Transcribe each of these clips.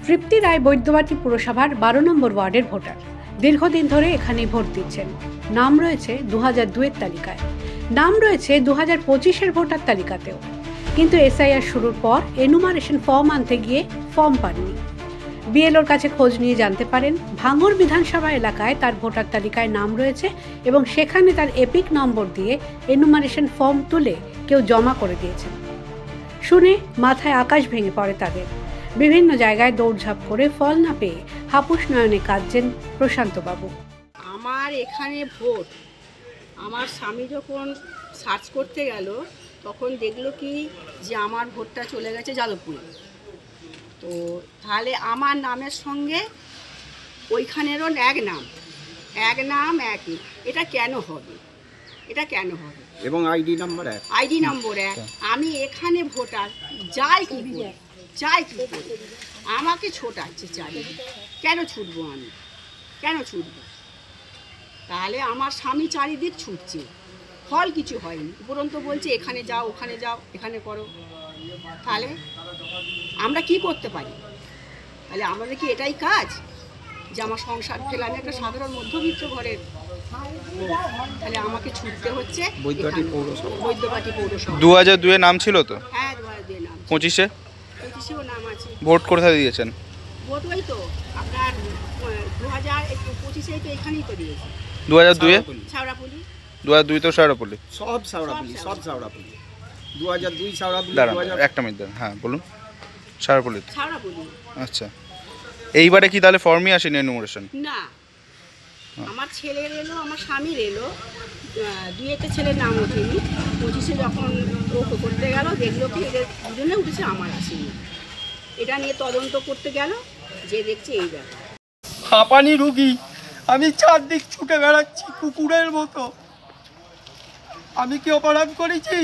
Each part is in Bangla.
তৃপ্তি রায় বৈদ্যবাটী পুরসভার 12 নম্বর ওয়ার্ডের ভোটার। দীর্ঘদিন ধরে এখানেই ভোট দিচ্ছেন। নাম রয়েছে 2002-এর তালিকায়, নাম রয়েছে 2025-এর ভোটার তালিকাতেও। কিন্তু এসআইআর শুরুর পর এনুমারেশন ফর্ম আনতে গিয়ে ফর্ম পাননি। বিএলওর কাছে খোঁজ নিয়ে জানতে পারেন ভাঙড় বিধানসভা এলাকায় তার ভোটার তালিকায় নাম রয়েছে এবং সেখানে তার এপিক নম্বর দিয়ে এনুমারেশন ফর্ম তুলে কেউ জমা করে দিয়েছেন। শুনে মাথায় আকাশ ভেঙে পড়ে তাদের। বিভিন্ন জায়গায় দৌড়ঝাঁপ করে ফল না পেয়ে হাপুস নয়নে কাঁদছেন প্রশান্তবাবু। আমার এখানে ভোট, আমার স্বামী যখন সার্চ করতে গেল তখন দেখলো কি যে আমার ভোটটা চলে গেছে যাদবপুরে। তো তাহলে আমার নামের সঙ্গে ওইখানেরও এক নাম একই, এটা কেন হবে? এটা কেন হবে? এবং আইডি নাম্বার এক। আমি এখানে ভোটার, যাই কি করে আমাকে ছোটাচ্ছে চারিদিকে। কেন ছুটবো আমি? কেন ছুটবো? তাহলে আমার স্বামী চারিদিক ছুটছে, ফল কিছু হয়নি, উপরন্ত বলছে এখানে যাও, ওখানে যাও, এখানে করো। তাহলে আমরা কি করতে পারি? তাহলে আমাদের কি এটাই কাজ যে আমার সংসার ফেলে? আমি একটা সাধারণ মধ্যবিত্ত ঘরের, তাহলে আমাকে ছুটতে হচ্ছে বৈদ্যবাটী পৌরসভা। 2002-এ নাম ছিল তো? হ্যাঁ, 2002 নাম। 25-এও নাম আছে। ভোট কোথায় দিয়েছেন? ভোট ওই তো আপনার 2025-এ তো এখানেই তো দিয়েছি। 2002-এ ছাওড়াপুলি। 2002 তো সারাপল্লী, সব সাউড়াপুলি। 2002 সাউড়াপুলি। একটা মিনিট দেন। হ্যাঁ বলুন। সারাপল্লী। আচ্ছা, এইবারে কি তাহলে ফর্মই আসেনি এনুমারেশন? না, আমার ছেলের এলো, আমার স্বামীর এলো, 2-তে ছেলের নাম ওঠেনি। 25-এ যখন ও করতে গেল দেখলো কি এদের দুজনে উঠেছে, আমার আসেনি। এটা নিয়ে তদন্ত করতে গেল, যে দেখছে এই ব্যাপার। হাঁপানি রুগী, আমি চারদিক ছুটে বেড়াচ্ছি কুকুরের মতো। আমি কি অপরাধ করেছি?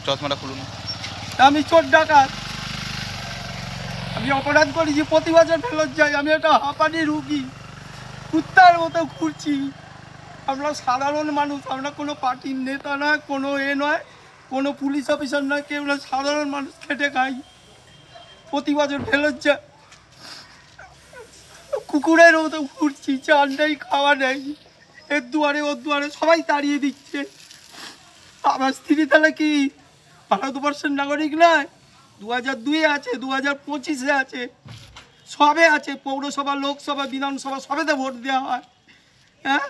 চশমাটা খুলুন। আমি চোর ডাকাত, আমি অপরাধ করেছি? প্রতি বছর ফেরত যাই। আমি একটা হাঁপানি রুগী, কুত্তার মতো ঘুরছি। আমরা সাধারণ মানুষ, আমরা কোনো পার্টির নেতা না, কোনো নয়, কোনো পুলিশ অফিসার নয়, কেউ না, সাধারণ মানুষ খেটে খাই। প্রতি বছর ফেরত যায়, কুকুরের মতো ঘুরছি। চাল নেই, খাওয়া নেই, এর দুয়ারে ওর দুয়ারে সবাই তাড়িয়ে দিচ্ছে। আমার স্ত্রী তাহলে কি ভারতবর্ষের নাগরিক নয়? 2002-এ আছে, 2025-এ আছে, সবে আছে। পৌরসভা, লোকসভা, বিধানসভা সবেতে ভোট দেওয়া হয়। হ্যাঁ,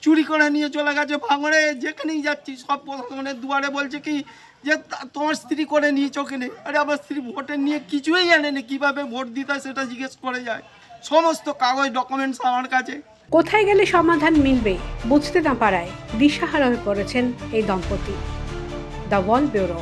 চুরি করে নিয়ে চলে গেছে ভাঙড়ে। যেখানেই যাচ্ছি সব প্রশাসনের দুয়ারে বলছে কি যে তোমার স্ত্রী করে নিয়েছো কেনে? আরে আমার স্ত্রী ভোটের নিয়ে কিছুই জানেনি, কীভাবে ভোট দিতে হয় সেটা জিজ্ঞেস করে যায়। সমস্ত কাগজ ডকুমেন্টস আমার কাছে। কোথায় গেলে সমাধান মিলবে বুঝতে না পারায় দিশাহারা হয়ে পড়েছেন এই দম্পতি। The wall bureau.